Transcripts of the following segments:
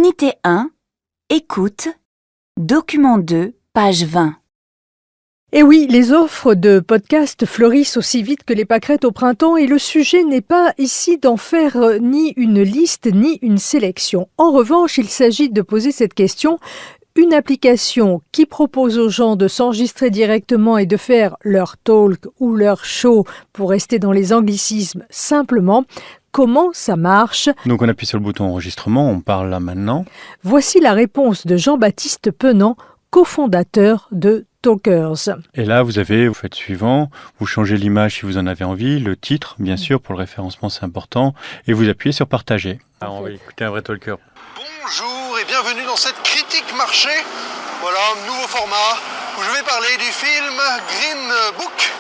Unité 1, écoute, document 2, page 20. Et oui, les offres de podcasts fleurissent aussi vite que les pâquerettes au printemps et le sujet n'est pas ici d'en faire ni une liste ni une sélection. En revanche, il s'agit de poser cette question. Une application qui propose aux gens de s'enregistrer directement et de faire leur talk ou leur show, pour rester dans les anglicismes simplement, comment ça marche? Donc on appuie sur le bouton enregistrement, on parle là maintenant. Voici la réponse de Jean-Baptiste Penant, cofondateur de Talkers. Et là, vous faites suivant, vous changez l'image si vous en avez envie, le titre, bien sûr, pour le référencement, c'est important, et vous appuyez sur partager. Alors, on va écouter un vrai talker. Bonjour et bienvenue dans cette critique marché. Voilà, un nouveau format où je vais parler du film Green Book.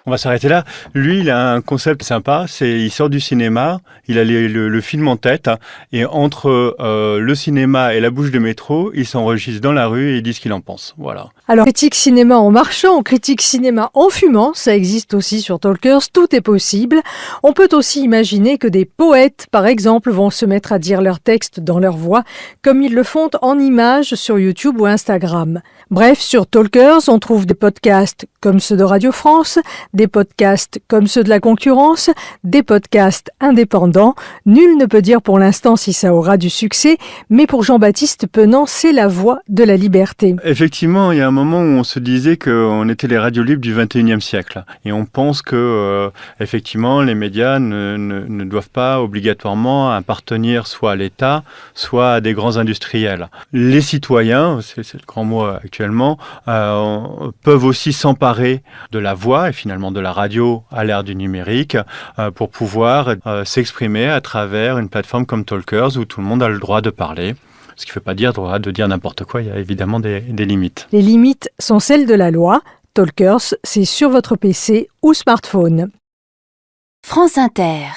On va s'arrêter là. Lui, il a un concept sympa, il sort du cinéma, il a le film en tête, et entre le cinéma et la bouche de métro, il s'enregistre dans la rue et il dit ce qu'il en pense. Voilà. Alors, critique cinéma en marchant, critique cinéma en fumant, ça existe aussi sur Talkers, tout est possible. On peut aussi imaginer que des poètes, par exemple, vont se mettre à dire leurs textes dans leur voix, comme ils le font en images sur YouTube ou Instagram. Bref, sur Talkers, on trouve des podcasts comme ceux de Radio France, des podcasts comme ceux de la concurrence, des podcasts indépendants. Nul ne peut dire pour l'instant si ça aura du succès, mais pour Jean-Baptiste Penant, c'est la voie de la liberté. Effectivement, il y a un moment où on se disait qu'on était les radios libres du 21e siècle. Et on pense que, effectivement, les médias ne doivent pas obligatoirement appartenir soit à l'État, soit à des grands industriels. Les citoyens, c'est le grand mot actuellement, peuvent aussi s'emparer de la voix et finalement de la radio à l'ère du numérique pour pouvoir s'exprimer à travers une plateforme comme Talkers où tout le monde a le droit de parler. Ce qui ne veut pas dire droit de dire n'importe quoi, il y a évidemment des limites. Les limites sont celles de la loi. Talkers, c'est sur votre PC ou smartphone. France Inter.